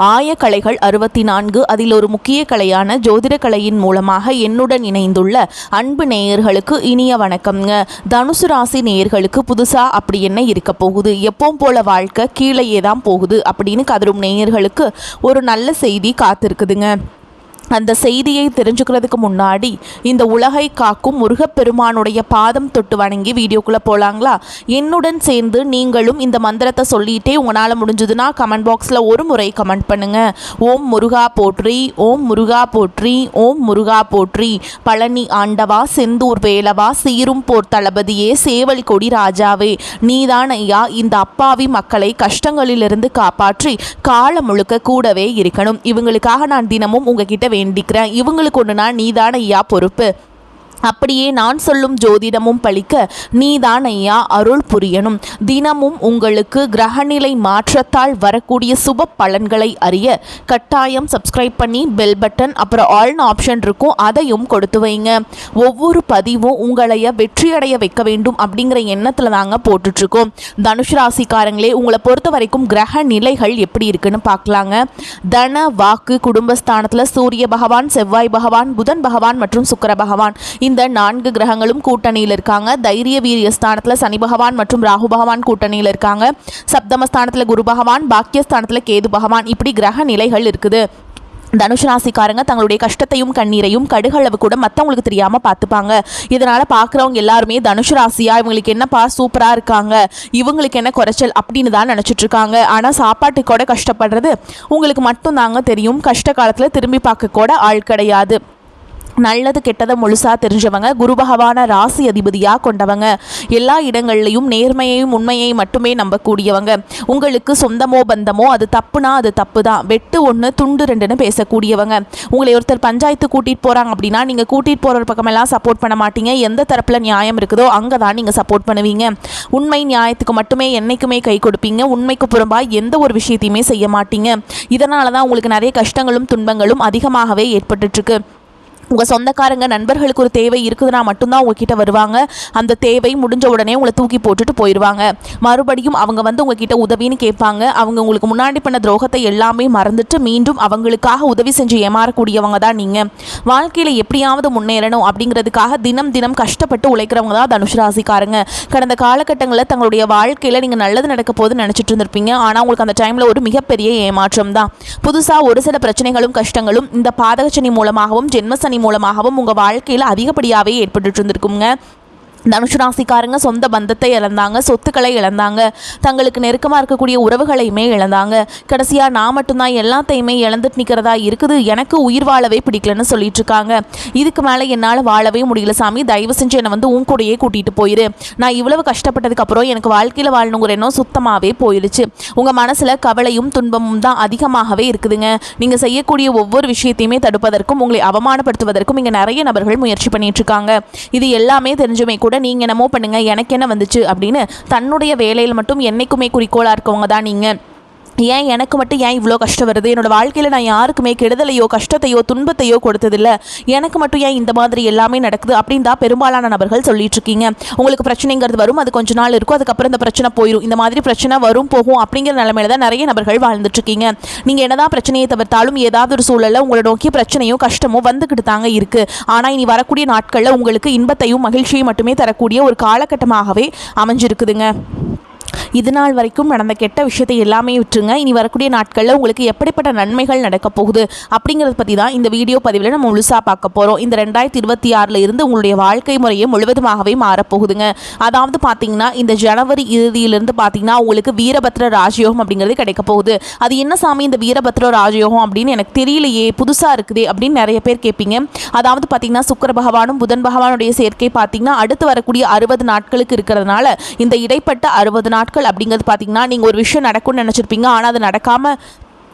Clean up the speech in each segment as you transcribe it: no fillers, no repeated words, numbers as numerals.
ஆயக்கலைகள் 64 அதில் ஒரு முக்கிய கலையான ஜோதிட கலையின் மூலமாக என்னுடன் இணைந்துள்ள அன்பு நேயர்களுக்கு இனிய வணக்கம்ங்க. தனுசு ராசி நேயர்களுக்கு புதுசா அப்படி என்ன இருக்க போகுது, எப்பவும் போல வாழ்க்கை கீழேயே தான் போகுது அப்படின்னு கதரும் நேயர்களுக்கு ஒரு நல்ல செய்தி காத்திருக்குதுங்க. அந்த செய்தியை தெரிஞ்சுக்கிறதுக்கு முன்னாடி இந்த உலகை காக்கும் முருகப்பெருமானுடைய பாதம் தொட்டு வணங்கி வீடியோக்குள்ளே போகலாங்களா? என்னுடன் சேர்ந்து நீங்களும் இந்த மந்திரத்தை சொல்லிகிட்டே உங்களால் முடிஞ்சதுன்னா கமெண்ட் பாக்ஸில் ஒரு முறை கமெண்ட் பண்ணுங்கள். ஓம் முருகா போற்றி, ஓம் முருகா போற்றி, ஓம் முருகா போற்றி. பழனி ஆண்டவா, செந்தூர் வேலவா, சீரும் போர் தளபதியே, சேவல் கொடி ராஜாவே, நீதான் ஐயா இந்த அப்பாவி மக்களை கஷ்டங்களிலிருந்து காப்பாற்றி காலம் முழுக்க கூடவே இருக்கணும். இவங்களுக்காக நான் தினமும் உங்ககிட்ட வேண்டிக்கிறேன். இவங்களுக்கு ஒன்றுனா நீதான் ஐயா பொறுப்பு. அப்படியே நான் சொல்லும் ஜோதிடமும் பழிக்க நீதான் ஐயா அருள் புரியணும். தினமும் உங்களுக்கு கிரகநிலை மாற்றத்தால் வரக்கூடிய சுப பலன்களை அறிய கட்டாயம் சப்ஸ்கிரைப் பண்ணி பெல் பட்டன் அப்புறம் ஆல்னு ஆப்ஷன் இருக்கும், அதையும் கொடுத்து வைங்க. ஒவ்வொரு பதிவும் உங்களைய வெற்றியடைய வைக்க வேண்டும் அப்படிங்கிற எண்ணத்தில் தாங்க போட்டுட்ருக்கோம். தனுஷ் ராசிக்காரங்களே, உங்களை பொறுத்த வரைக்கும் கிரக நிலைகள் எப்படி இருக்குன்னு பார்க்கலாங்க. தன வாக்கு குடும்பஸ்தானத்தில் சூரிய பகவான், செவ்வாய் பகவான், புதன் பகவான் மற்றும் சுக்கிர பகவான் இந்த 4 கிரகங்களும் கூட்டணியில் இருக்காங்க. தைரிய வீரிய ஸ்தானத்தில் சனி பகவான் மற்றும் ராகு பகவான் கூட்டணியில் இருக்காங்க. சப்தமஸ்தானத்தில் குரு பகவான், பாக்கியஸ்தானத்தில் கேது பகவான், இப்படி கிரக நிலைகள் இருக்குது. தனுஷ் ராசிக்காரங்க தங்களுடைய கஷ்டத்தையும் கண்ணீரையும் கடுகளவு கூட மற்றவங்களுக்கு தெரியாமல் பார்த்துப்பாங்க. இதனால் பார்க்குறவங்க எல்லாருமே தனுஷ் ராசியா, இவங்களுக்கு என்னப்பா சூப்பராக இருக்காங்க, இவங்களுக்கு என்ன குறைச்சல் அப்படின்னு தான் நினச்சிட்டு இருக்காங்க. ஆனால் சாப்பாட்டுக்கு கூட கஷ்டப்படுறது உங்களுக்கு மட்டும்தாங்க தெரியும். கஷ்ட காலத்தில் திரும்பி பார்க்க கூட ஆள் கிடையாது. நல்லது கெட்டதை முழுசாக தெரிஞ்சவங்க, குரு பகவான ராசி அதிபதியாக கொண்டவங்க, எல்லா இடங்கள்லையும் நேர்மையையும் உண்மையை மட்டுமே நம்பக்கூடியவங்க. உங்களுக்கு சொந்தமோ பந்தமோ அது தப்புனா அது தப்பு தான், வெட்டு 1 துண்டு 2ன்னு பேசக்கூடியவங்க. உங்களை ஒருத்தர் பஞ்சாயத்து கூட்டிகிட்டு போகிறாங்க அப்படின்னா நீங்கள் கூட்டிகிட்டு போகிற பக்கமெல்லாம் சப்போர்ட் பண்ண மாட்டீங்க. எந்த தரப்பில் நியாயம் இருக்குதோ அங்கே தான் நீங்கள் சப்போர்ட் பண்ணுவீங்க. உண்மை நியாயத்துக்கு மட்டுமே என்றைக்குமே கை கொடுப்பீங்க. உண்மைக்கு புறம்பாக எந்த ஒரு விஷயத்தையுமே செய்ய மாட்டீங்க. இதனால தான் உங்களுக்கு நிறைய கஷ்டங்களும் துன்பங்களும் அதிகமாகவே ஏற்பட்டுருக்கு. உங்கள் சொந்தக்காரங்க நண்பர்களுக்கு ஒரு தேவை இருக்குதுன்னா மட்டும்தான் உங்ககிட்ட வருவாங்க. அந்த தேவை முடிஞ்ச உடனே உங்களை தூக்கி போட்டுட்டு போயிடுவாங்க. மறுபடியும் அவங்க வந்து உங்ககிட்ட உதவின்னு கேட்பாங்க. அவங்க உங்களுக்கு முன்னாடி பண்ண துரோகத்தை எல்லாமே மறந்துட்டு மீண்டும் அவங்களுக்காக உதவி செஞ்சு ஏமாறக்கூடியவங்க தான் நீங்கள். வாழ்க்கையில் எப்படியாவது முன்னேறணும் அப்படிங்கிறதுக்காக தினம் தினம் கஷ்டப்பட்டு உழைக்கிறவங்க தான் தனுஷ் ராசிக்காரங்க. கடந்த காலகட்டங்களில் தங்களுடைய வாழ்க்கையில் நீங்கள் நல்லது நடக்க போது நினச்சிட்டு இருந்திருப்பீங்க. ஆனால் உங்களுக்கு அந்த டைமில் ஒரு மிகப்பெரிய ஏமாற்றம் தான். புதுசாக ஒரு சில பிரச்சனைகளும் கஷ்டங்களும் இந்த பாதகச்சனி மூலமாகவும் ஜென்மசனி மூலமாகவும் உங்கள் வாழ்க்கையில் அதிகப்படியாகவே ஏற்பட்டு இருந்திருக்குங்க. தனுஷ் ராசிக்காரங்க சொந்த பந்தத்தை இழந்தாங்க, சொத்துக்களை இழந்தாங்க, தங்களுக்கு நெருக்கமாக இருக்கக்கூடிய உறவுகளையுமே இழந்தாங்க. கடைசியாக நான் மட்டும்தான் எல்லாத்தையுமே இழந்துட்டு நிற்கிறதா இருக்குது, எனக்கு உயிர் வாழவே பிடிக்கலன்னு சொல்லிட்டு இருக்காங்க. இதுக்கு மேலே என்னால் வாழவே முடியல சாமி, தயவு செஞ்சு என்னை வந்து உன் கூடையே கூட்டிகிட்டு போயிரு. நான் இவ்வளவு கஷ்டப்பட்டதுக்கப்புறம் எனக்கு வாழ்க்கையில் வாழணுங்கிற எண்ணம் சுத்தமாகவே போயிடுச்சு. உங்கள் மனசில் கவலையும் துன்பமும் தான் அதிகமாகவே இருக்குதுங்க. நீங்கள் செய்யக்கூடிய ஒவ்வொரு விஷயத்தையுமே தடுப்பதற்கும் உங்களை அவமானப்படுத்துவதற்கும் இங்கே நிறைய நபர்கள் முயற்சி பண்ணிட்டு இருக்காங்க. இது எல்லாமே தெரிஞ்சுமே கூட நீங்கள் என்னமோ பண்ணுங்க, எனக்கு என்ன வந்துச்சு அப்படின்னு தன்னுடைய வேலையில் மட்டும் என்னைக்குமே குறிக்கோளாக இருக்கவங்க தான் நீங்கள். ஏன் எனக்கு மட்டும் ஏன் இவ்வளோ கஷ்டம் வருது, என்னோடய வாழ்க்கையில் நான் யாருக்குமே கெடுதலையோ கஷ்டத்தையோ துன்பத்தையோ கொடுத்ததில்லை, எனக்கு மட்டும் ஏன் இந்த மாதிரி எல்லாமே நடக்குது அப்படின்னு தான் பெரும்பாலான நபர்கள் சொல்லிட்டு இருக்கீங்க. உங்களுக்கு பிரச்சனைங்கிறது வரும், அது கொஞ்ச நாள் இருக்கும், அதுக்கப்புறம் இந்த பிரச்சனை போயிடும். இந்த மாதிரி பிரச்சனை வரும் போகும் அப்படிங்கிற நிலைமையில தான் நிறைய நபர்கள் வாழ்ந்துட்டுருக்கீங்க. நீங்கள் என்னதான் பிரச்சனையை தவிர்த்தாலும் ஏதாவது ஒரு சூழலில் உங்களோட நோக்கிய பிரச்சனையும் கஷ்டமும் வந்துக்கிட்டு தாங்க இருக்குது. ஆனால் இனி வரக்கூடிய நாட்களில் உங்களுக்கு இன்பத்தையும் மகிழ்ச்சியும் மட்டுமே தரக்கூடிய ஒரு காலகட்டமாகவே அமைஞ்சிருக்குதுங்க. இது நாள் வரைக்கும் நடந்த கெட்ட விஷயத்தை எல்லாமே விட்டுருங்க. இனி வரக்கூடிய நாட்களில் உங்களுக்கு எப்படிப்பட்ட நன்மைகள் நடக்க போகுது அப்படிங்கிறத பற்றி தான் இந்த வீடியோ பதிவில் நம்ம முழுசாக பார்க்க போகிறோம். இந்த 2026 இருந்து உங்களுடைய வாழ்க்கை முறையை முழுவதுமாகவே மாறப்போகுதுங்க. அதாவது பார்த்தீங்கன்னா இந்த ஜனவரி இறுதியிலிருந்து பார்த்தீங்கன்னா உங்களுக்கு வீரபத்ர ராஜயோகம் அப்படிங்கிறது கிடைக்க போகுது. அது என்ன சாமி இந்த வீரபத்ர ராஜயோகம் அப்படின்னு எனக்கு தெரியலையே, புதுசாக இருக்குதே அப்படின்னு நிறைய பேர் கேட்பீங்க. அதாவது பார்த்தீங்கன்னா சுக்கிர பகவானும் புதன் பகவானுடைய சேர்க்கை பார்த்தீங்கன்னா அடுத்து வரக்கூடிய 60 நாட்களுக்கு இருக்கிறதுனால இந்த இடைப்பட்ட 60 நாட்கள் அப்படிங்கிறது பார்த்தீங்கன்னா நீங்கள் ஒரு விஷயம் நடக்கும்னு நினச்சிருப்பீங்க, ஆனால் அது நடக்காமல்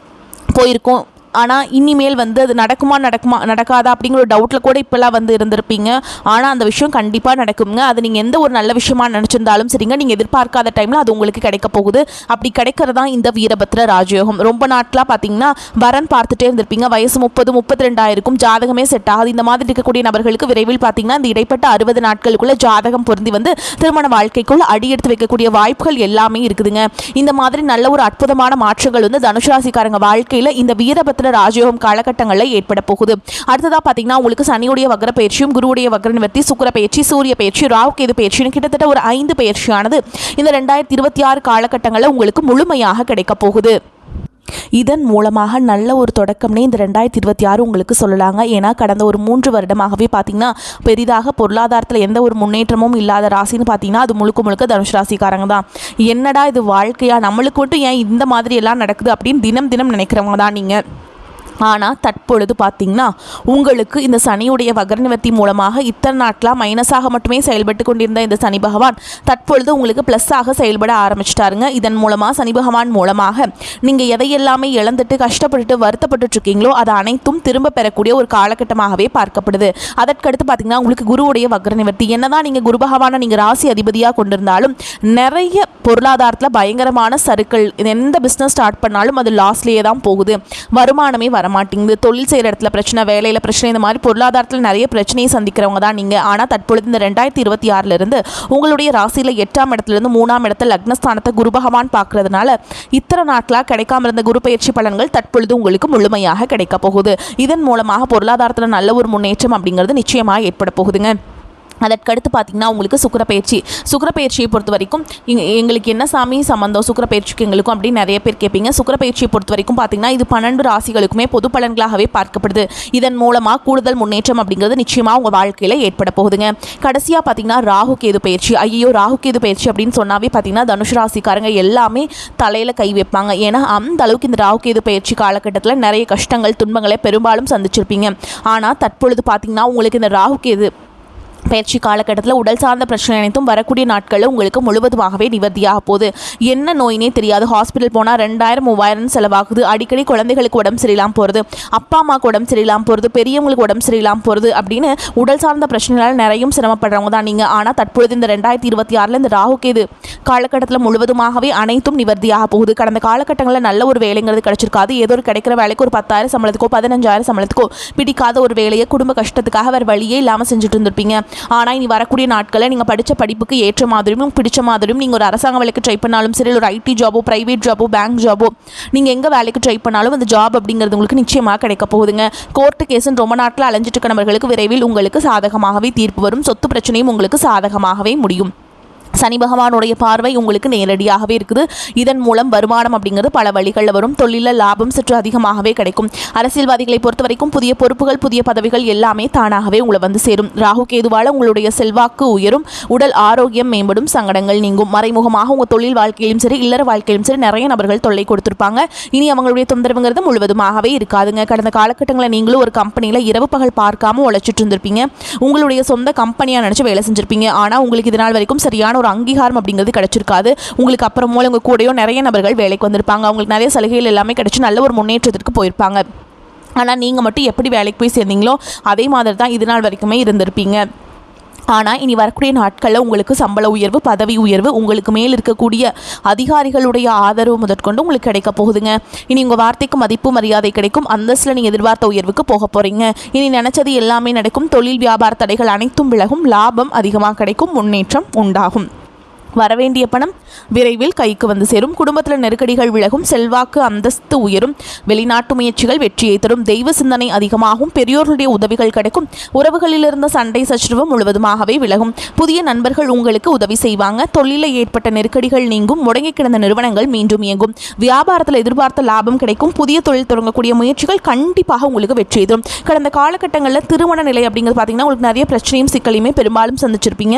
போயிருக்கும். ஆனால் இனிமேல் வந்து அது நடக்காதா அப்படிங்கிற ஒரு டவுட்டில் கூட இப்போல்லாம் வந்து இருந்திருப்பீங்க. ஆனால் அந்த விஷயம் கண்டிப்பாக நடக்குங்க. அது நீங்கள் எந்த ஒரு நல்ல விஷயமா நினச்சிருந்தாலும் சரிங்க, நீங்கள் எதிர்பார்க்காத டைமில் அது உங்களுக்கு கிடைக்க போகுது. அப்படி கிடைக்கிறதா இந்த வீரபத்ர ராஜயோகம். ரொம்ப நாட்களாக பார்த்தீங்கன்னா வரன் பார்த்துட்டே இருந்திருப்பீங்க. வயசு 30-32 ஆயிருக்கும், ஜாதகமே செட் ஆகாது. இந்த மாதிரி இருக்கக்கூடிய நபர்களுக்கு விரைவில் பார்த்தீங்கன்னா இந்த இடைப்பட்ட 60 நாட்களுக்குள்ள ஜாதகம் பொருந்தி வந்து திருமண வாழ்க்கைக்குள்ள அடியெடுத்து வைக்கக்கூடிய வாய்ப்புகள் எல்லாமே இருக்குதுங்க. இந்த மாதிரி நல்ல ஒரு அற்புதமான மாற்றங்கள் வந்து தனுசு ராசிக்காரங்க வாழ்க்கையில் இந்த வீரபத்ர ராஜயோகம் காலகட்டங்களில் ஏற்பட போகுது. அடுத்ததாக பார்த்தீங்கன்னா உங்களுக்கு சனியுடைய வக்ர பயிற்சியும், குருவுடைய வக்ர நிவர்த்தி, சுக்கிர பயிற்சி, சூரிய பயிற்சி, ராகு கேது பயிற்சின்னு கிட்டத்தட்ட ஒரு 5 பயிற்சியானது இந்த 2026 காலகட்டங்களில் உங்களுக்கு முழுமையாக கிடைக்க போகுது. இதன் மூலமாக நல்ல ஒரு தொடக்கம்னே இந்த 2026 உங்களுக்கு சொல்லலாங்க. ஏன்னா கடந்த ஒரு 3 வருடமாகவே பார்த்தீங்கன்னா பெரிதாக பொருளாதாரத்தில் எந்த ஒரு முன்னேற்றமும் இல்லாத ராசின்னு பார்த்தீங்கன்னா அது முழுக்க தனுஷ் ராசிக்காரங்க தான். என்னடா இது வாழ்க்கையா, நம்மளுக்கு மட்டும் ஏன் இந்த மாதிரி எல்லாம் நடக்குது அப்படின்னு தினம் தினம் நினைக்கிறவங்க தான் நீங்கள். ஆனால் தற்பொழுது பார்த்தீங்கன்னா உங்களுக்கு இந்த சனியுடைய வக்ர நிவர்த்தி மூலமாக இத்தனை நாட்களாக மைனஸாக மட்டுமே செயல்பட்டு கொண்டிருந்த இந்த சனி பகவான் தற்பொழுது உங்களுக்கு ப்ளஸ்ஸாக செயல்பட ஆரம்பிச்சிட்டாருங்க. இதன் மூலமாக சனி பகவான் மூலமாக நீங்கள் எதையெல்லாமே இழந்துட்டு கஷ்டப்பட்டுட்டு வருத்தப்பட்டுருக்கீங்களோ அதை அனைத்தும் திரும்ப பெறக்கூடிய ஒரு காலகட்டமாகவே பார்க்கப்படுது. அதற்கடுத்து பார்த்தீங்கன்னா உங்களுக்கு குருவுடைய வக்ர நிவர்த்தி. என்னதான் நீங்கள் குரு பகவானை நீங்கள் ராசி அதிபதியாக கொண்டிருந்தாலும் நிறைய பொருளாதாரத்தில் பயங்கரமான சறுக்கள், எந்த பிஸ்னஸ் ஸ்டார்ட் பண்ணாலும் அது லாஸ்லேயே தான் போகுது. வருமானமே வரமாட்டேங்குது. தொழில் செய்கிற இடத்துல பிரச்சனை, வேலையில் பிரச்சனை, இந்த மாதிரி பொருளாதாரத்தில் நிறைய பிரச்சனையை சந்திக்கிறவங்க தான் நீங்கள். ஆனால் தற்பொழுது இந்த 2026 உங்களுடைய ராசியில் 8ஆம் இடத்துலேருந்து 3ஆம் இடத்துல லக்னஸ்தானத்தை குரு பகவான் பார்க்கறதுனால இத்தனை நாட்களாக கிடைக்காம இருந்த குரு பயிற்சி பலன்கள் தற்பொழுது உங்களுக்கு முழுமையாக கிடைக்க போகுது. இதன் மூலமாக பொருளாதாரத்தில் நல்ல ஒரு முன்னேற்றம் அப்படிங்கிறது நிச்சயமாக ஏற்பட போகுதுங்க. அதற்கடுத்து பார்த்தீங்கன்னா உங்களுக்கு சுக்கிரப்பயிற்சியை பொறுத்த வரைக்கும் எங்களுக்கு என்ன சாமி சம்பந்தம் சுக்கிரப்பயிற்சிக்கு எங்களுக்கும் அப்படின்னு நிறைய பேர் கேட்பீங்க. சுக்கிரப்பயிற்சியை பொறுத்த வரைக்கும் பார்த்தீங்கன்னா இது 12 ராசிகளுக்குமே பொது பலன்களாகவே பார்க்கப்படுது. இதன் மூலமாக கூடுதல் முன்னேற்றம் அப்படிங்கிறது நிச்சயமாக உங்கள் வாழ்க்கையில் ஏற்பட போகுதுங்க. கடைசியாக பார்த்தீங்கன்னா ராகு கேது பயிற்சி. ராகு கேது பயிற்சி அப்படின்னு சொன்னாவே பார்த்தீங்கன்னா தனுஷ் ராசிக்காரங்க எல்லாமே தலையில் கை வைப்பாங்க. ஏன்னா அந்த அளவுக்கு இந்த ராகு கேது பயிற்சி காலகட்டத்தில் நிறைய கஷ்டங்கள் துன்பங்களை பெரும்பாலும் சந்திச்சிருப்பீங்க. ஆனால் தற்பொழுது பார்த்தீங்கன்னா உங்களுக்கு இந்த ராகு கேது பயிற்சி காலகட்டத்தில் உடல் சார்ந்த பிரச்சனை அனைத்தும் வரக்கூடிய நாட்களில் உங்களுக்கு முழுவதுமாகவே நிவர்த்தியாக போகுது. என்ன நோயினே தெரியாது. ஹாஸ்பிட்டல் போனால் 2000-3000 செலவாகுது. அடிக்கடி குழந்தைகளுக்கு உடம்பு சரியில்லாமல் போகிறது, அப்பா அம்மாவுக்கு உடம்பு சரியில்லாமல் போகிறது, பெரியவங்களுக்கு உடம்பு சரியில்லாமல் போகிறது அப்படின்னு உடல் சார்ந்த பிரச்சனைகளால் நிறைய சிரமப்படுறவங்க தான் நீங்கள். ஆனால் தற்பொழுது இந்த 2026 இந்த ராகு கேது காலகட்டத்தில் முழுவதுமாகவே அனைத்தும் நிவர்த்தியாக போகுது. கடந்த காலகட்டங்களில் நல்ல ஒரு வேலைங்கிறது கிடைச்சிருக்காது. ஏதோ ஒரு கிடைக்கிற வேலைக்கு ஒரு 10,000 சம்பளத்துக்கோ 15,000 சம்பளத்துக்கோ பிடிக்காத ஒரு வேலையை குடும்ப கஷ்டத்துக்காக வேறு வழியே இல்லாமல் செஞ்சுட்டு இருந்திருப்பீங்க. ஆனால் இனி வரக்கூடிய நாட்களில் நீங்கள் படித்த படிப்புக்கு ஏற்ற மாதிரியும் பிடிச்ச மாதிரியும் நீங்கள் ஒரு அரசாங்க வேலைக்கு ட்ரை பண்ணாலும் சரி, ஒரு ஐடி ஜாபோ, ப்ரைவேட் ஜாபோ, பேங்க் ஜாபோ, நீங்கள் எங்கே வேலைக்கு ட்ரை பண்ணாலும் அந்த ஜாப் அப்படிங்கிறது உங்களுக்கு நிச்சயமாக கிடைக்க போகுதுங்க. கோர்ட்டு கேஸுன்னு ரொம்ப நாட்கள் அலைஞ்சிட்டு இருக்க நபர்களுக்கு விரைவில் உங்களுக்கு சாதகமாகவே தீர்ப்பு வரும். சொத்து பிரச்சனையும் உங்களுக்கு சாதகமாகவே முடியும். சனி பகவானுடைய பார்வை உங்களுக்கு நேரடியாகவே இருக்குது. இதன் மூலம் வருமானம் அப்படிங்கிறது பல வழிகளில் வரும். தொழிலில் லாபம் சற்று அதிகமாகவே கிடைக்கும். அரசியல்வாதிகளை பொறுத்த வரைக்கும் புதிய பொறுப்புகள், புதிய பதவிகள் எல்லாமே தானாகவே உங்களை வந்து சேரும். ராகு கேதுவால் உங்களுடைய செல்வாக்கு உயரும், உடல் ஆரோக்கியம் மேம்படும், சங்கடங்கள் நீங்கும். மறைமுகமாக உங்கள் தொழில் வாழ்க்கையிலும் சரி, இல்லற வாழ்க்கையிலும் சரி நிறைய நபர்கள் தொல்லை கொடுத்துருப்பாங்க. இனி அவங்களுடைய தொந்தரவுங்கிறது முழுவதுமாகவே இருக்காதுங்க. கடந்த காலகட்டங்களில் நீங்களும் ஒரு கம்பெனியில் இரவு பகல் பார்க்காம உழைச்சிட்டு இருந்திருப்பீங்க. உங்களுடைய சொந்த கம்பெனியாக நினச்சி வேலை செஞ்சுருப்பீங்க. ஆனால் உங்களுக்கு இதனால் வரைக்கும் சரியான ஒரு அங்கீகாரம் அப்படிங்கிறது கிடைச்சிருக்காது. உங்களுக்கு அப்புறம் மூலம் உங்கள் கூடயோ நிறைய நபர்கள் வேலைக்கு வந்திருப்பாங்க. அவங்களுக்கு நிறைய சலுகைகள் எல்லாமே கிடைச்சி நல்ல ஒரு முன்னேற்றத்திற்கு போயிருப்பாங்க. ஆனால் நீங்கள் மட்டும் எப்படி வேலைக்கு போய் சேர்ந்தீங்களோ அதே மாதிரி தான் இது நாள் வரைக்குமே இருந்திருப்பீங்க. ஆனால் இனி வரக்கூடிய நாட்களில் உங்களுக்கு சம்பள உயர்வு, பதவி உயர்வு, உங்களுக்கு மேல் இருக்கக்கூடிய அதிகாரிகளுடைய ஆதரவு முதற்கொண்டு உங்களுக்கு கிடைக்க போகுதுங்க. இனி உங்கள் வார்த்தைக்கு மதிப்பு மரியாதை கிடைக்கும். அந்தஸ்தில் நீங்கள் எதிர்பார்த்த உயர்வுக்கு போக போகிறீங்க. இனி நினச்சது எல்லாமே நடக்கும். தொழில் வியாபார தடைகள் அனைத்தும் விலகும். லாபம் அதிகமாக கிடைக்கும். முன்னேற்றம் உண்டாகும். வரவேண்டிய பணம் விரைவில் கைக்கு வந்து சேரும். குடும்பத்தில் நெருக்கடிகள் விலகும். செல்வாக்கு அந்தஸ்து உயரும். வெளிநாட்டு முயற்சிகள் வெற்றியை தரும். தெய்வ சிந்தனை அதிகமாகும். பெரியோர்களுடைய உதவிகள் கிடைக்கும். உறவுகளில் இருந்த சண்டை சச்சரவு முழுவதுமாகவே விலகும். புதிய நண்பர்கள் உங்களுக்கு உதவி செய்வாங்க. தொழிலில் ஏற்பட்ட நெருக்கடிகள் நீங்கும். முடங்கி கிடந்த நிறுவனங்கள் மீண்டும் இயங்கும். வியாபாரத்தில் எதிர்பார்த்த லாபம் கிடைக்கும். புதிய தொழில் தொடங்கக்கூடிய முயற்சிகள் கண்டிப்பாக உங்களுக்கு வெற்றி தரும். கடந்த காலகட்டங்களில் திருமண நிலை அப்படிங்கிறது பார்த்தீங்கன்னா உங்களுக்கு நிறைய பிரச்சனையும் சிக்கலையுமே பெரும்பாலும் சந்திச்சிருப்பீங்க.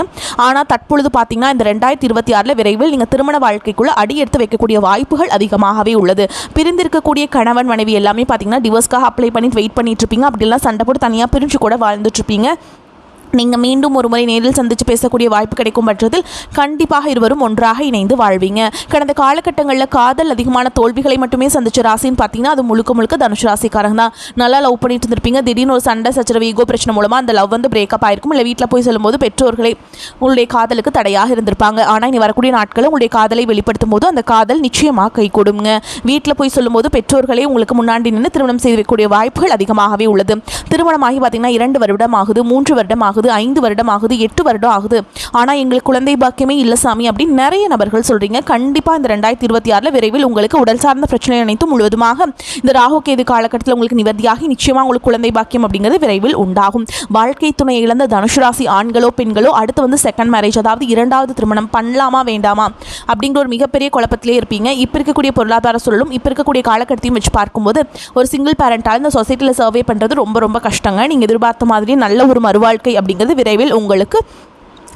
ஆனால் தற்பொழுது பார்த்தீங்கன்னா இந்த 2026 விரைவில் நீங்கள் திருமண வாழ்க்கைக்குள்ள அடி எடுத்து வைக்கக்கூடிய வாய்ப்புகள் அதிகமாகவே உள்ளது. பிரிந்திருக்கக்கூடிய கணவன் மனைவி எல்லாமே பார்த்தீங்கன்னா டிவோர்ஸ்க்காக அப்ளை பண்ணி வெயிட் பண்ணிட்டு இருப்பீங்க. அப்படிலாம் சண்டை போட்டு தனியாக பிரிஞ்சு கூட வாழ்ந்துட்டு இருப்பீங்க. நீங்கள் மீண்டும் ஒரு முறை நேரில் சந்தித்து பேசக்கூடிய வாய்ப்பு கிடைக்கும் பட்சத்தில் கண்டிப்பாக இருவரும் ஒன்றாக இணைந்து வாழ்வீங்க. கடந்த காலகட்டங்களில் காதல் அதிகமான தோல்விகளை மட்டுமே சந்திச்ச ராசின்னு பார்த்தீங்கன்னா அது முழுக்க முழுக்க தனுசு ராசிக்காரங்க தான். நல்லா லவ் பண்ணிட்டு இருந்திருப்பீங்க. திடீர்னு ஒரு சண்டை சச்சரவு ஈகோ பிரச்சனை மூலமாக அந்த லவ் வந்து பிரேக்கப் ஆயிருக்கும். இல்லை வீட்டில் போய் சொல்லும்போது பெற்றோர்களே உங்களுடைய காதலுக்கு தடையாக இருந்திருப்பாங்க. ஆனால் இனி வரக்கூடிய நாட்களில் உங்களுடைய காதலை வெளிப்படுத்தும் போது அந்த காதல் நிச்சயமாக கை கொடுங்க. வீட்டில் போய் சொல்லும்போது பெற்றோர்களே உங்களுக்கு முன்னாடி நின்று திருமணம் செய்து வைக்கக்கூடிய வாய்ப்புகள் அதிகமாகவே உள்ளது. திருமணமாகி பார்த்தீங்கன்னா 2 வருடம் ஆகுது, 3 வருடம் ஆகுது, 5 வருடம் ஆகுது, 8 வருடம் ஆகுது, ஆனால் எங்களுக்கு குழந்தை பாக்கியமே இல்லை சாமி அப்படின்னு நிறைய நபர்கள் சொல்கிறீங்க. கண்டிப்பாக இந்த 2026 விரைவில் உங்களுக்கு உடல் சார்ந்த பிரச்சனை அனைத்தும் முழுவதுமாக இந்த ராகு கேது காலகட்டத்தில் உங்களுக்கு நிவர்த்தியாகி நிச்சயமாக உங்களுக்கு குழந்தை பாக்கியம் அப்படிங்கிறது விரைவில் உண்டாகும். வாழ்க்கை துணை இழந்த தனுசு ராசி ஆண்களோ பெண்களோ அடுத்து வந்து செகண்ட் மேரேஜ், அதாவது 2வது திருமணம் பண்ணலாமா வேண்டாமா அப்படிங்கிற ஒரு மிகப்பெரிய குழப்பத்திலே இருப்பீங்க. இப்போ இருக்கக்கூடிய பொருளாதார சூழலும் இப்போ இருக்கக்கூடிய காலகட்டத்தையும் வச்சு பார்க்கும்போது ஒரு சிங்கிள் பேரண்டால் இந்த சொசைட்டியில் சர்வே பண்ணுறது ரொம்ப ரொம்ப கஷ்டங்க. நீங்கள் எதிர்பார்த்த மாதிரி நல்ல ஒரு மறுவாழ்க்கை அப்படிங்கிறது விரைவில் உங்களுக்கு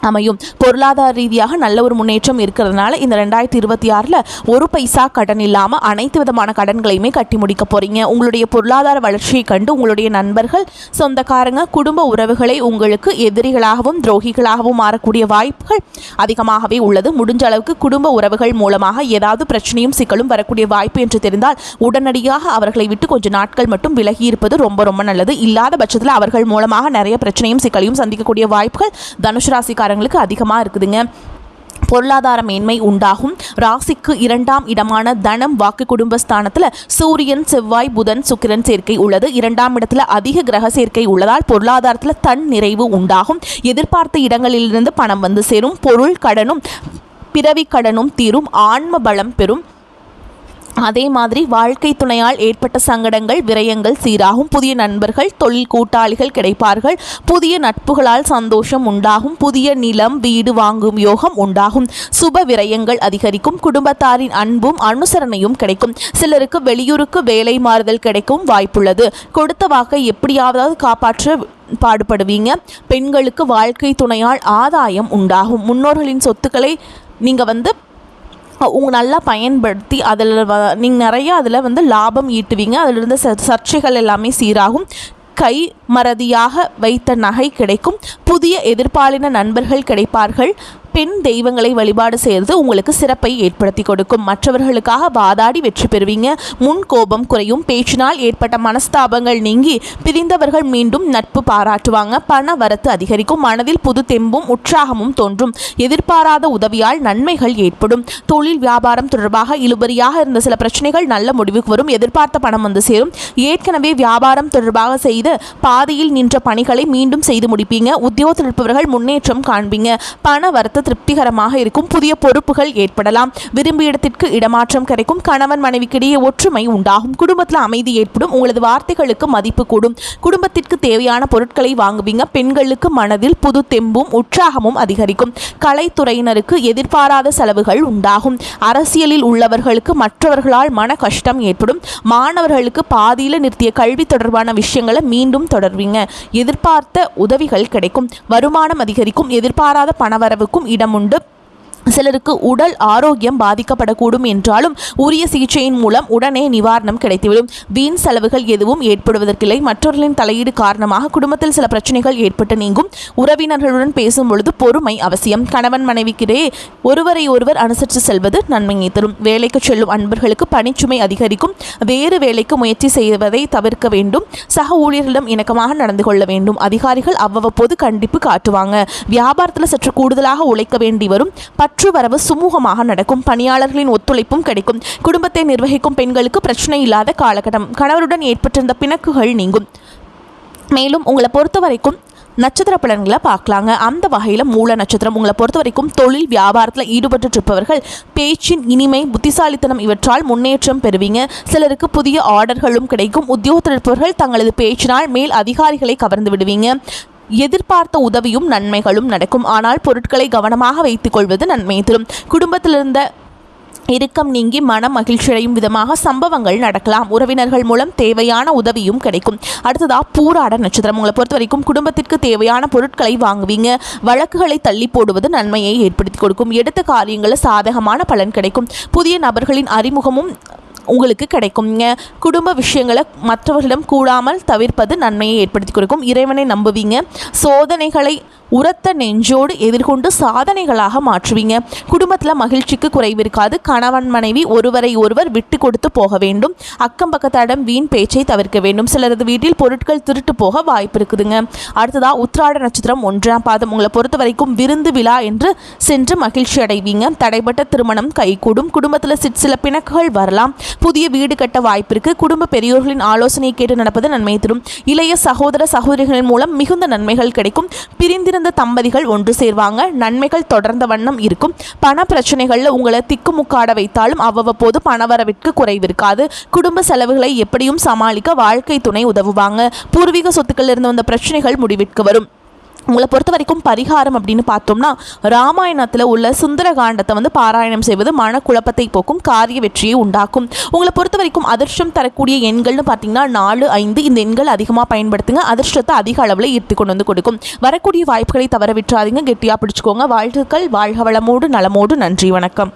அமையும். பொருளாதார ரீதியாக நல்ல ஒரு முன்னேற்றம் இருக்கிறதுனால இந்த 2026 ஒரு பைசா கடன் இல்லாமல் அனைத்து விதமான கடன்களையுமே கட்டி முடிக்க போகிறீங்க. உங்களுடைய பொருளாதார வளர்ச்சியை கண்டு உங்களுடைய நண்பர்கள், சொந்தக்காரங்க, குடும்ப உறவுகளை உங்களுக்கு எதிரிகளாகவும் துரோகிகளாகவும் மாறக்கூடிய வாய்ப்புகள் அதிகமாகவே உள்ளது. முடிஞ்ச அளவுக்கு குடும்ப உறவுகள் மூலமாக ஏதாவது பிரச்சனையும் சிக்கலும் வரக்கூடிய வாய்ப்பு என்று தெரிந்தால் உடனடியாக அவர்களை விட்டு கொஞ்சம் நாட்கள் மட்டும் விலகி இருப்பது ரொம்ப ரொம்ப நல்லது. இல்லாத பட்சத்தில் அவர்கள் மூலமாக நிறைய பிரச்சனையும் சிக்கலையும் சந்திக்கக்கூடிய வாய்ப்புகள் தனுசு ராசிக்காரங்களுக்கு அதிகமாக இருக்குதுங்க. பொருளாதார மேன்மை உண்டாகும். ராசிக்கு 2ஆம் இடமான தனம் வாக்கு குடும்பஸ்தானத்தில் சூரியன், செவ்வாய், புதன், சுக்கிரன் சேர்க்கை உள்ளது. 2ஆம் இடத்துல அதிக கிரக சேர்க்கை உள்ளதால் பொருளாதாரத்தில் தன் நிறைவு உண்டாகும். எதிர்பார்த்த இடங்களிலிருந்து பணம் வந்து சேரும். பொருள் கடனும் பிறவி கடனும் தீரும். ஆன்ம பலம் பெறும். அதே மாதிரி வாழ்க்கை துணையால் ஏற்பட்ட சங்கடங்கள், விரயங்கள் சீராகும். புதிய நண்பர்கள், தொழில் கூட்டாளிகள் கிடைப்பார்கள். புதிய நட்புகளால் சந்தோஷம் உண்டாகும். புதிய நிலம், வீடு வாங்கும் யோகம் உண்டாகும். சுப விரயங்கள் அதிகரிக்கும். குடும்பத்தாரின் அன்பும் அனுசரணையும் கிடைக்கும். சிலருக்கு வெளியூருக்கு வேலை மாறுதல் கிடைக்கும் வாய்ப்புள்ளது. கொடுத்த வாக்கை எப்படியாவது காப்பாற்ற பாடுபடுவீங்க. பெண்களுக்கு வாழ்க்கை துணையால் ஆதாயம் உண்டாகும். முன்னோர்களின் சொத்துக்களை நீங்கள் நல்லா பயன்படுத்தி அதில் நீங்கள் நிறையா அதில் லாபம் ஈட்டுவீங்க. அதிலிருந்து சர்ச்சைகள் எல்லாமே சீராகும். கை மறதியாக வைத்த நகை கிடைக்கும். புதிய எதிர்பாலின நண்பர்கள் கிடைப்பார்கள். பெண் தெய்வங்களை வழிபாடு செய்து உங்களுக்கு சிறப்பை ஏற்படுத்தி கொடுக்கும். மற்றவர்களுக்காக வாதாடி வெற்றி பெறுவீங்க. முன் கோபம் குறையும். பேச்சினால் ஏற்பட்ட மனஸ்தாபங்கள் நீங்கி பிரிந்தவர்கள் மீண்டும் நட்பு பாராட்டுவாங்க. பண வரத்து அதிகரிக்கும். மனதில் புது தெம்பும் உற்சாகமும் தோன்றும். எதிர்பாராத உதவியால் நன்மைகள் ஏற்படும். தொழில் வியாபாரம் தொடர்பாக இழுபறியாக இருந்த சில பிரச்சனைகள் நல்ல முடிவுக்கு வரும். எதிர்பார்த்த பணம் வந்து சேரும். ஏற்கனவே வியாபாரம் தொடர்பாக செய்த பாதையில் நின்ற பணிகளை மீண்டும் செய்து முடிப்பீங்க. உத்தியோகத்தில் இருப்பவர்கள் முன்னேற்றம் காண்பீங்க. பண வரத்து திருப்திகரமாக இருக்கும். புதிய பொறுப்புகள் ஏற்படலாம். விரும்பிய இடத்திற்கு இடமாற்றம் கிடைக்கும். கணவன் மனைவிக்கிடையே ஒற்றுமை உண்டாகும். குடும்பத்தில் அமைதி ஏற்படும். உங்களது வார்த்தைகளுக்கு மதிப்பு கூடும். குடும்பத்திற்கு தேவையான பொருட்களை வாங்குவீங்க. பெண்களுக்கு மனதில் புது தெம்பும் உற்சாகமும் அதிகரிக்கும். கலைத்துறையினருக்கு எதிர்பாராத செலவுகள் உண்டாகும். அரசியலில் உள்ளவர்களுக்கு மற்றவர்களால் மன கஷ்டம் ஏற்படும். மாணவர்களுக்கு பாதியில் நிறுத்திய கல்வி தொடர்பான விஷயங்களை மீண்டும் தொடர்வீங்க. எதிர்பார்த்த உதவிகள் கிடைக்கும். வருமானம் அதிகரிக்கும். எதிர்பாராத பணவரவுக்கும் இடமுண்டு. சிலருக்கு உடல் ஆரோக்கியம் பாதிக்கப்படக்கூடும் என்றாலும் உரிய சிகிச்சையின் மூலம் உடனே நிவாரணம் கிடைத்துவிடும். வீண் செலவுகள் எதுவும் ஏற்படுவதற்கில்லை. மற்றவர்களின் தலையீடு காரணமாக குடும்பத்தில் சில பிரச்சனைகள் ஏற்பட்டு நீங்கும். உறவினர்களுடன் பேசும் பொழுது பொறுமை அவசியம். கணவன் மனைவிக்கிடையே ஒருவரை ஒருவர் அனுசரித்து செல்வது நன்மையை தரும். வேலைக்கு செல்லும் அன்பர்களுக்கு பணிச்சுமை அதிகரிக்கும். வேறு வேலைக்கு முயற்சி செய்வதை தவிர்க்க வேண்டும். சக ஊழியர்களிடம் இணக்கமாக நடந்து கொள்ள வேண்டும். அதிகாரிகள் அவ்வப்போது கண்டிப்பு காட்டுவாங்க. வியாபாரத்தில் சற்று கூடுதலாக உழைக்க வேண்டி வரும். பற்று வரவு சுமூகமாக நடக்கும். பணியாளர்களின் ஒத்துழைப்பும் கிடைக்கும். குடும்பத்தை நிர்வகிக்கும் பெண்களுக்கு பிரச்சனை இல்லாத காலகட்டம். கணவருடன் ஏற்பட்டிருந்த பிணக்குகள் நீங்கும். மேலும் உங்களை பொறுத்த வரைக்கும் நட்சத்திர பலன்களை பார்க்கலாங்க. அந்த வகையில் மூல நட்சத்திரம் உங்களை பொறுத்த வரைக்கும் தொழில் வியாபாரத்தில் ஈடுபட்டு இருப்பவர்கள் பேச்சின் இனிமை, புத்திசாலித்தனம் இவற்றால் முன்னேற்றம் பெறுவீங்க. சிலருக்கு புதிய ஆர்டர்களும் கிடைக்கும். உத்தியோகத்தில் இருப்பவர்கள் தங்களது பேச்சினால் மேல் அதிகாரிகளை கவர்ந்து விடுவீங்க. எதிர்பார்த்த உதவியும் நன்மைகளும் நடக்கும். ஆனால் பொருட்களை கவனமாக வைத்துக் கொள்வது நன்மை தரும். குடும்பத்திலிருந்த இறுக்கம் நீங்கி மனம் மகிழ்ச்சியடையும் விதமாக சம்பவங்கள் நடக்கலாம். உறவினர்கள் மூலம் தேவையான உதவியும் கிடைக்கும். அடுத்ததாக பூராட நட்சத்திரம் உங்களை பொறுத்த வரைக்கும் குடும்பத்திற்கு தேவையான பொருட்களை வாங்குவீங்க. வழக்குகளை தள்ளி போடுவது நன்மையை ஏற்படுத்தி கொடுக்கும். எடுத்த காரியங்களில் சாதகமான பலன் கிடைக்கும். புதிய நபர்களின் அறிமுகமும் உங்களுக்கு கிடைக்குங்க. குடும்ப விஷயங்களை மற்றவர்களிடம் கூடாமல் தவிர்ப்பது நன்மையை ஏற்படுத்தி கொடுக்கும். இறைவனை நம்புவீங்க. சோதனைகளை உரத்த நெஞ்சோடு எதிர்கொண்டு சாதனைகளாக மாற்றுவீங்க. குடும்பத்தில் மகிழ்ச்சிக்கு குறைவு இருக்காது. கணவன் மனைவி ஒருவரை ஒருவர் விட்டு கொடுத்து போக வேண்டும். அக்கம் பக்கத்தாரிடம் வீண் பேச்சை தவிர்க்க வேண்டும். சிலரது வீட்டில் பொருட்கள் திருட்டு போக வாய்ப்பு இருக்குதுங்க. அடுத்ததா உத்திராட நட்சத்திரம் 1ஆம் பாதம். உங்களை பொறுத்த வரைக்கும் விருந்து விழா என்று சென்று மகிழ்ச்சி அடைவீங்க. தடைப்பட்ட திருமணம் கைகூடும். குடும்பத்தில் சில பிணக்குகள் வரலாம். புதிய வீடு கட்ட வாய்ப்பு இருக்கு. குடும்ப பெரியோர்களின் ஆலோசனையை கேட்டு நடப்பது நன்மை தரும். இளைய சகோதர சகோதரிகளின் மூலம் மிகுந்த நன்மைகள் கிடைக்கும். பிரிந்திருந்த தம்பதிகள் ஒன்று சேர்வாங்க. நன்மைகள் தொடர்ந்த வண்ணம் இருக்கும். பண பிரச்சனைகள்ல உங்களை திக்குமுக்காட வைத்தாலும் அவ்வப்போது பணவரவிற்கு குறைவு இருக்காது. குடும்ப செலவுகளை எப்படியும் சமாளிக்க வாழ்க்கை துணை உதவுவாங்க. பூர்வீக சொத்துக்கள் இருந்து வந்த பிரச்சனைகள் முடிவிற்கு வரும். உங்களை பொறுத்த வரைக்கும் பரிகாரம் அப்படின்னு பார்த்தோம்னா ராமாயணத்தில் உள்ள சுந்தரகாண்டத்தை பாராயணம் செய்வது மனக்குழப்பத்தை போக்கும், காரிய வெற்றியை உண்டாக்கும். உங்களை பொறுத்த வரைக்கும் அதிர்ஷ்டம் தரக்கூடிய எண்கள்னு பார்த்தீங்கன்னா 4, 5 இந்த எண்கள் அதிகமாக பயன்படுத்துங்க. அதிர்ஷ்டத்தை அதிக அளவில் ஈர்த்து கொண்டு வந்து கொடுக்கும். வரக்கூடிய வாய்ப்புகளை தவற விட்டுறாதீங்க. கெட்டியாக பிடிச்சிக்கோங்க. வாழ்த்துக்கள். வாழ்க வளமோடு நலமோடு. நன்றி. வணக்கம்.